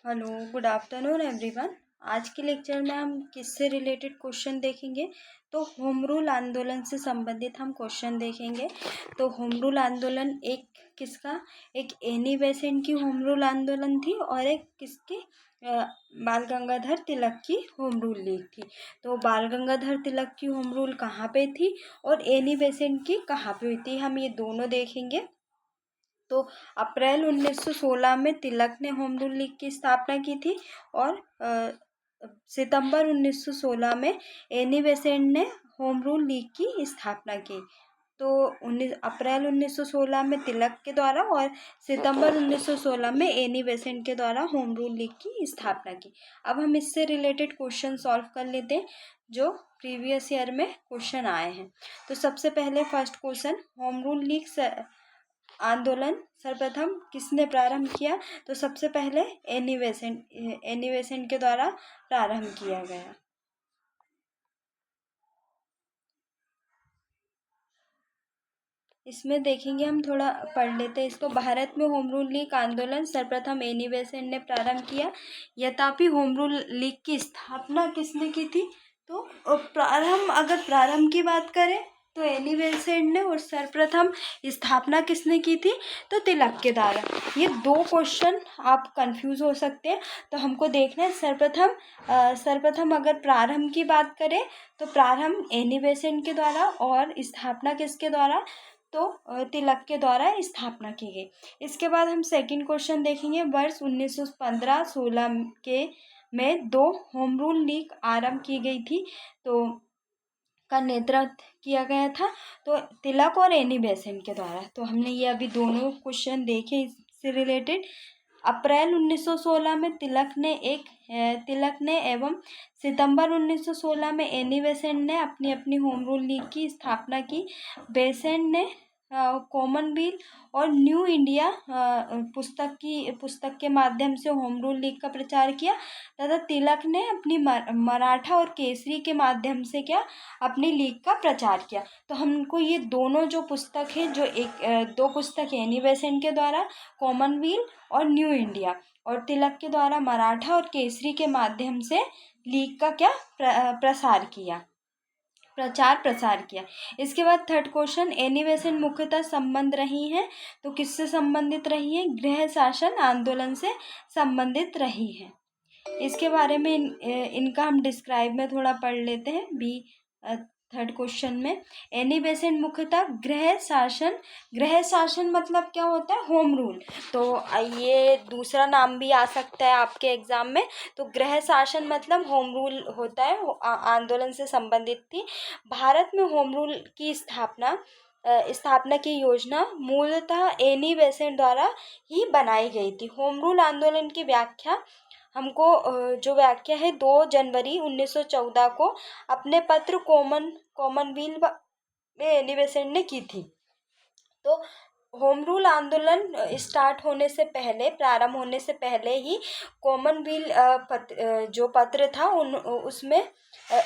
Hello, good afternoon everyone. आज के lecture में हम किससे रिलेटेड क्वेश्चन देखेंगे। तो होम रूल आंदोलन से संबंधित हम क्वेश्चन देखेंगे। तो होम रूल आंदोलन एक किसका, एक एनी बेसेंट की होम रूल आंदोलन थी और एक किसकी, बाल गंगाधर तिलक की होम रूल लीग थी। तो बाल गंगाधर तिलक की होम रूल कहाँ पे थी और एनी बेसेंट की कहाँ पे हुई थी, हम ये दोनों देखेंगे। तो अप्रैल 1916 में तिलक ने होम रूल लीग की स्थापना की थी और सितंबर 1916 में एनी बेसेंट ने होम रूल लीग की स्थापना की। तो अप्रैल 1916 में तिलक के द्वारा और सितंबर 1916 में एनी बेसेंट के द्वारा होम रूल लीग की स्थापना की। अब हम इससे रिलेटेड क्वेश्चन सॉल्व कर लेते हैं जो प्रीवियस ईयर में क्वेश्चन आए हैं। तो सबसे पहले first question, home rule league आंदोलन सर्वप्रथम किसने प्रारंभ किया। तो सबसे पहले एनी बेसेंट के द्वारा प्रारंभ किया गया। इसमें देखेंगे, हम थोड़ा पढ़ लेते हैं इसको। भारत में होम रूल लीग आंदोलन सर्वप्रथम एनी बेसेंट ने प्रारंभ किया। यद्यपि होम रूल लीग की स्थापना किसने की थी। तो प्रारंभ की बात करें तो एनी बेसेंट ने, और सर्वप्रथम स्थापना किसने की थी तो तिलक के द्वारा। ये दो क्वेश्चन आप कंफ्यूज हो सकते हैं, तो हमको देखना है सर्वप्रथम अगर प्रारंभ की बात करें तो प्रारंभ एनी बेसेंट के द्वारा और स्थापना किसके द्वारा, तो तिलक के द्वारा स्थापना की गई। इसके बाद हम सेकंड क्वेश्चन देखेंगे। वर्ष 1915-16 के में दो होम रूल लीग आरंभ की गई थी, तो का नेतृत्व किया गया था तो तिलक और एनी बेसेंट के द्वारा। तो हमने ये अभी दोनों क्वेश्चन देखे इससे रिलेटेड। अप्रैल 1916 में तिलक ने एवं सितंबर 1916 में एनी बेसेंट ने अपनी अपनी होम रूल लीग की स्थापना की। बेसेंट ने कॉमनवेल्थ और न्यू इंडिया पुस्तक के माध्यम से होम रूल लीग का प्रचार किया, तथा तिलक ने अपनी मराठा और केसरी के माध्यम से अपनी लीग का प्रचार किया। तो हमको ये दोनों जो पुस्तक है, जो दो पुस्तक है, एनी बेसेंट के द्वारा कॉमनवेल्थ और न्यू इंडिया, और तिलक के द्वारा मराठा और केसरी के माध्यम से लीग का प्रचार प्रसार किया। इसके बाद थर्ड क्वेश्चन, एनी बेसेंट मुख्यतः संबंध रही हैं। तो किससे संबंधित रही हैं, गृह शासन आंदोलन से संबंधित रही है। इसके बारे में इनका हम डिस्क्राइब में थोड़ा पढ़ लेते हैं बी थर्ड क्वेश्चन में। एनी बेसेंट मुख्यतः गृह शासन मतलब क्या होता है, होम रूल। तो ये दूसरा नाम भी आ सकता है आपके एग्जाम में। तो गृह शासन मतलब होम रूल होता है, आंदोलन से संबंधित थी। भारत में होम रूल की स्थापना की योजना मूलतः एनी बेसेंट द्वारा ही बनाई गई थी। होम रूल आंदोलन की व्याख्या हमको जो व्याख्या है 2 जनवरी 1914 को अपने पत्र कॉमनवेल्थ में एनी बेसेंट ने की थी। तो होम रूल आंदोलन प्रारंभ होने से पहले ही कॉमनवेल्थ जो पत्र था उसमें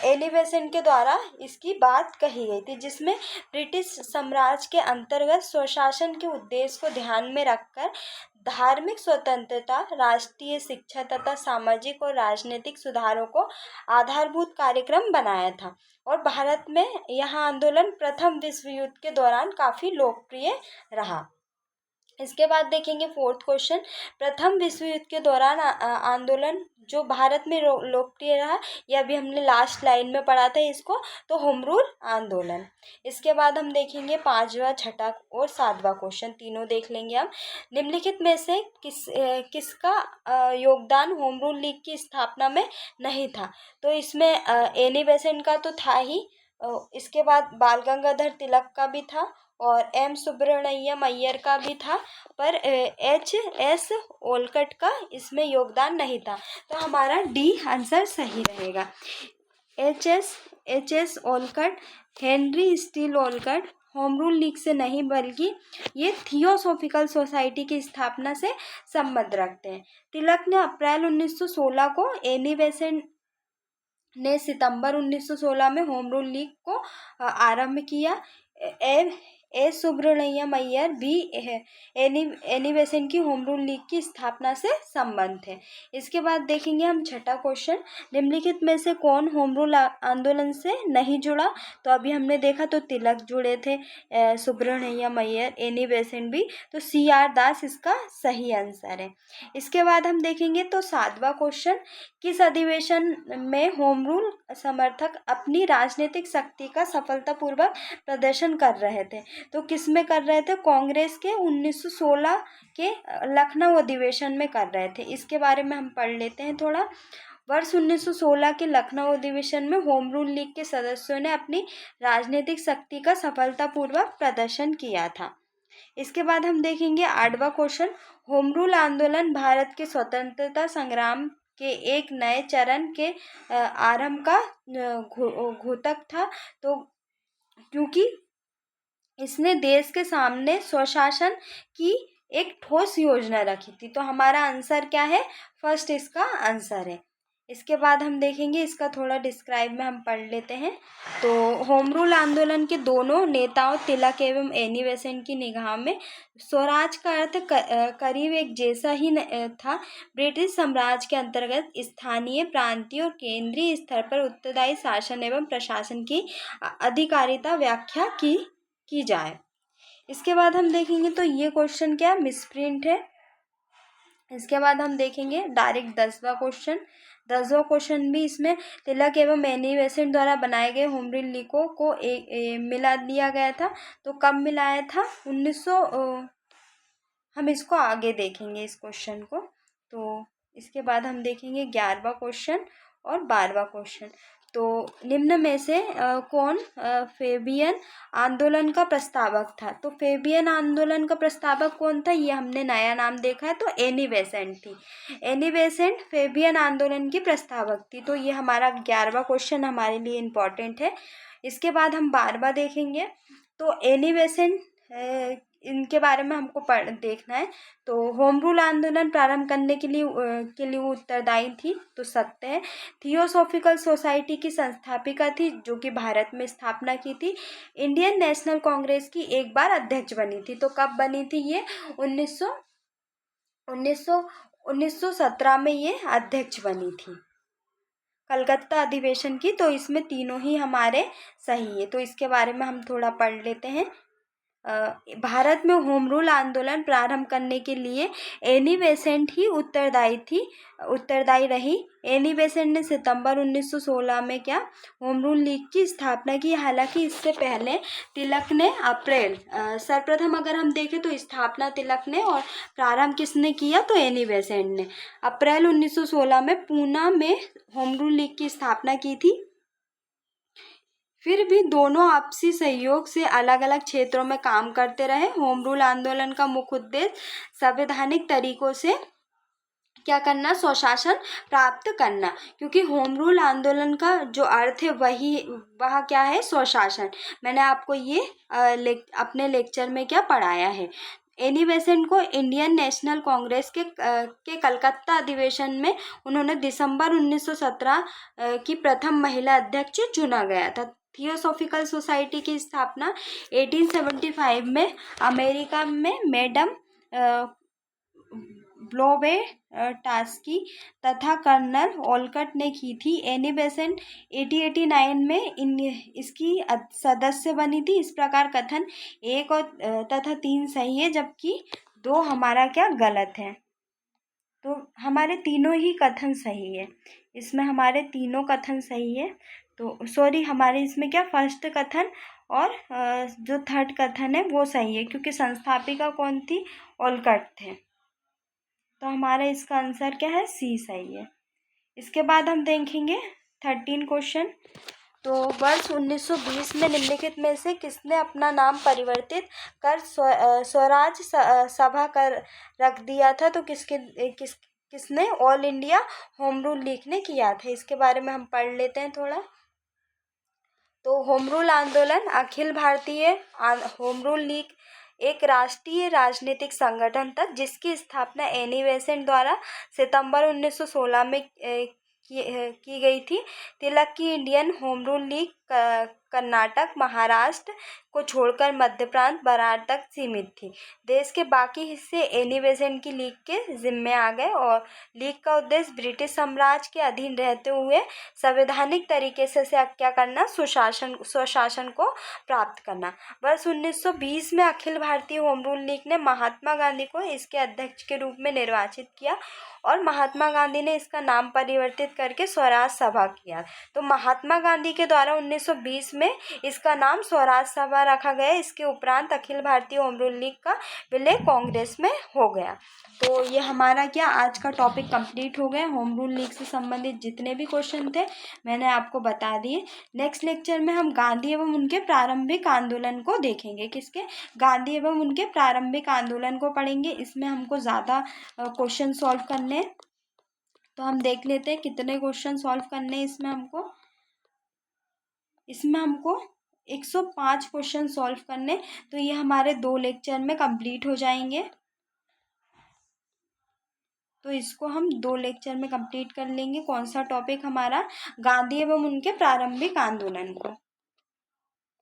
एनी बेसेंट के द्वारा इसकी बात कही गई थी, जिसमें ब्रिटिश साम्राज्य के अंतर्गत स्वशासन के उद्देश्य को ध्यान में रखकर धार्मिक स्वतंत्रता, राष्ट्रीय शिक्षा तथा सामाजिक और राजनीतिक सुधारों को आधारभूत कार्यक्रम बनाया था। और भारत में यह आंदोलन प्रथम विश्व युद्ध के दौरान काफ़ी लोकप्रिय रहा। इसके बाद देखेंगे फोर्थ क्वेश्चन, प्रथम विश्व युद्ध के दौरान आंदोलन जो भारत में लोकप्रिय रहा, यह अभी हमने लास्ट लाइन में पढ़ा था इसको, तो होम रूल आंदोलन। इसके बाद हम देखेंगे 5वां, छठा और 7वां क्वेश्चन, तीनों देख लेंगे हम। निम्नलिखित में से किसका योगदान होम रूल लीग की स्थापना में नहीं था। तो इसमें एनी बेसेंट का तो था ही, इसके बाद बाल गंगाधर तिलक का भी था और एम सुब्रमण्यम अय्यर का भी था, पर H.S. ओलकट का इसमें योगदान नहीं था। तो हमारा डी आंसर सही रहेगा। H.S. Olcott, Henry Steel Olcott home rule league से नहीं बल्कि ये थियोसॉफिकल सोसाइटी की स्थापना से संबंध रखते हैं। तिलक ने अप्रैल 1916 को, एनी बेसेंट ने सितंबर 1916 में होम रूल लीग को आरंभ किया। ए सुब्रमण्यम अय्यर भी एनी बेसेंट की होम रूल लीग की स्थापना से संबंध है। इसके बाद देखेंगे हम छठा क्वेश्चन, निम्नलिखित में से कौन होम रूल आंदोलन से नहीं जुड़ा? तो अभी हमने देखा तो तिलक जुड़े थे, सुब्रमण्यम अय्यर, एनी बेसेंट भी, तो CR दास इसका सही आंसर है। इसके बाद हम देखेंगे तो सातवां क्वेश्चन, किस अधिवेशन में होम रूल समर्थक अपनी राजनीतिक शक्ति का सफलतापूर्वक प्रदर्शन कर रहे थे? तो किस में कर रहे थे? कांग्रेस के 1916 के लखनऊ अधिवेशन में कर रहे थे। इसके बारे में हम पढ़ लेते हैं थोड़ा। वर्ष 1916 के लखनऊ अधिवेशन में होम रूल लीग के सदस्यों ने अपनी राजनीतिक शक्ति का सफलतापूर्वक प्रदर्शन किया था। इसके बाद हम देखेंगे आठवां क्वेश्चन, होम रूल आंदोलन भारत के स्वतंत्रता संग्राम के एक नए चरण के आरंभ का घोतक था। तो क्योंकि इसने देश के सामने स्वशासन की एक ठोस योजना रखी थी। तो हमारा आंसर क्या है? फर्स्ट इसका आंसर है। इसके बाद हम देखेंगे इसका थोड़ा डिस्क्राइब में हम पढ़ लेते हैं। तो होम रूल आंदोलन के दोनों नेताओं तिलक एवं एनी बेसेंट की निगाह में स्वराज का अर्थ करीब एक जैसा ही था। ब्रिटिश साम्राज्य के अंतर्गत स्थानीय, प्रांतीय और केंद्रीय स्तर पर उत्तरदायी शासन एवं प्रशासन की अधिकारिता व्याख्या की जाए। इसके बाद हम देखेंगे तो ये क्वेश्चन क्या मिसप्रिंट है। इसके बाद हम देखेंगे डायरेक्ट 10वां क्वेश्चन। 10वां क्वेश्चन भी इसमें तिलक एवं एनी बेसेंट द्वारा बनाए गए होम रूल लीगों को मिला दिया गया था। तो कब मिलाया था? 1900 हम इसको आगे देखेंगे इस क्वेश्चन को। तो इसके बाद हम देखेंगे 11वां क्वेश्चन और 12वां क्वेश्चन। तो निम्न में से कौन फेबियन आंदोलन का प्रस्तावक था? तो फेबियन आंदोलन का प्रस्तावक कौन था? ये हमने नया नाम देखा है, तो एनी बेसेंट थी। एनी बेसेंट फेबियन आंदोलन की प्रस्तावक थी। तो ये हमारा 11वां क्वेश्चन हमारे लिए इम्पॉर्टेंट है। इसके बाद हम 12वां देखेंगे। तो एनी बेसेंट इनके बारे में हमको देखना है। तो होम रूल आंदोलन प्रारंभ करने के लिए वो उत्तरदायी थी, तो सत्य है। थियोसॉफिकल सोसाइटी की संस्थापिका थी, जो कि भारत में स्थापना की थी। इंडियन नेशनल कांग्रेस की एक बार अध्यक्ष बनी थी। तो कब बनी थी ये? 1917 में ये अध्यक्ष बनी थी कलकत्ता अधिवेशन की। तो इसमें तीनों ही हमारे सही है। तो इसके बारे में हम थोड़ा पढ़ लेते हैं। भारत में होम रूल आंदोलन प्रारंभ करने के लिए एनी बेसेंट ही उत्तरदायी रही। एनी बेसेंट ने सितंबर 1916 में क्या होम रूल लीग की स्थापना की। हालांकि इससे पहले तिलक ने सर्वप्रथम अगर हम देखें तो स्थापना तिलक ने और प्रारंभ किसने किया? तो एनी बेसेंट ने अप्रैल 1916 में पूना में होम रूल लीग की स्थापना की थी। फिर भी दोनों आपसी सहयोग से अलग अलग क्षेत्रों में काम करते रहे। होम रूल आंदोलन का मुख्य उद्देश्य संवैधानिक तरीकों से क्या करना? स्वशासन प्राप्त करना। क्योंकि होम रूल आंदोलन का जो अर्थ है वह क्या है? स्वशासन। मैंने आपको ये अपने लेक्चर में क्या पढ़ाया है। एनी बेसेंट को इंडियन नेशनल कांग्रेस के कलकत्ता अधिवेशन में उन्होंने दिसंबर 1917 की प्रथम महिला अध्यक्ष चुना गया था। थियोसॉफिकल सोसाइटी की स्थापना 1875 में अमेरिका में मैडम ब्लोवेटास्की तथा कर्नल ओलकट ने की थी। एनी बेसेंट 1889 में इसकी सदस्य बनी थी। इस प्रकार कथन 1 और तथा 3 सही है, जबकि 2 हमारा क्या गलत है। तो हमारे तीनों ही कथन सही है। इसमें हमारे तीनों कथन सही है। तो सॉरी, हमारे इसमें क्या फर्स्ट कथन और जो थर्ड कथन है वो सही है, क्योंकि संस्थापिका कौन थी? ओलकट थे। तो हमारा इसका आंसर क्या है? सी सही है। इसके बाद हम देखेंगे 13 क्वेश्चन। तो वर्ष 1920 में निम्नलिखित में से किसने अपना नाम परिवर्तित कर स्वराज सभा कर रख दिया था? तो किसने? All India home rule league ने किया था। इसके बारे में हम पढ़ लेते हैं थोड़ा। तो होम रूल आंदोलन Akhil Bharatiya home rule league एक राष्ट्रीय राजनीतिक संगठन था, जिसकी स्थापना एनी बेसेंट द्वारा सितंबर 1916 में की गई थी। तिलक की Indian home rule league Karnataka, Maharashtra को छोड़कर मध्य प्रांत, बरार तक सीमित थी। देश के बाकी हिस्से एनी बेसेंट की लीग के जिम्मे आ गए और लीग का उद्देश्य ब्रिटिश साम्राज्य के अधीन रहते हुए संवैधानिक तरीके से क्या करना, स्वशासन को प्राप्त करना। वर्ष 1920 में Akhil Bharatiya home rule league ने महात्मा गांधी को इसके अध्यक्ष के रूप में निर्वाचित किया और महात्मा गांधी ने इसका नाम परिवर्तित करके स्वराज सभा किया। तो महात्मा गांधी के द्वारा 1920 में इसका नाम स्वराज सभा रखा गया। इसके उपरांत Akhil Bharatiya home rule league का विलय कांग्रेस में हो गया। तो ये हमारा क्या आज का टॉपिक कंप्लीट हो गया। होम रूल लीग से संबंधित जितने भी क्वेश्चन थे मैंने आपको बता दिए। नेक्स्ट लेक्चर में हम गांधी एवं उनके प्रारंभिक आंदोलन को देखेंगे। किसके? गांधी एवं उनके प्रारंभिक आंदोलन को पढ़ेंगे। इसमें हमको ज़्यादा क्वेश्चन सॉल्व करने हैं। तो हम देख लेते हैं कितने क्वेश्चन सॉल्व करने हैं इसमें हमको 105 क्वेश्चन सॉल्व करने। तो ये हमारे 2 लेक्चर में कंप्लीट हो जाएंगे। तो इसको हम 2 लेक्चर में कंप्लीट कर लेंगे। कौन सा टॉपिक हमारा? गांधी एवं उनके प्रारंभिक आंदोलन को।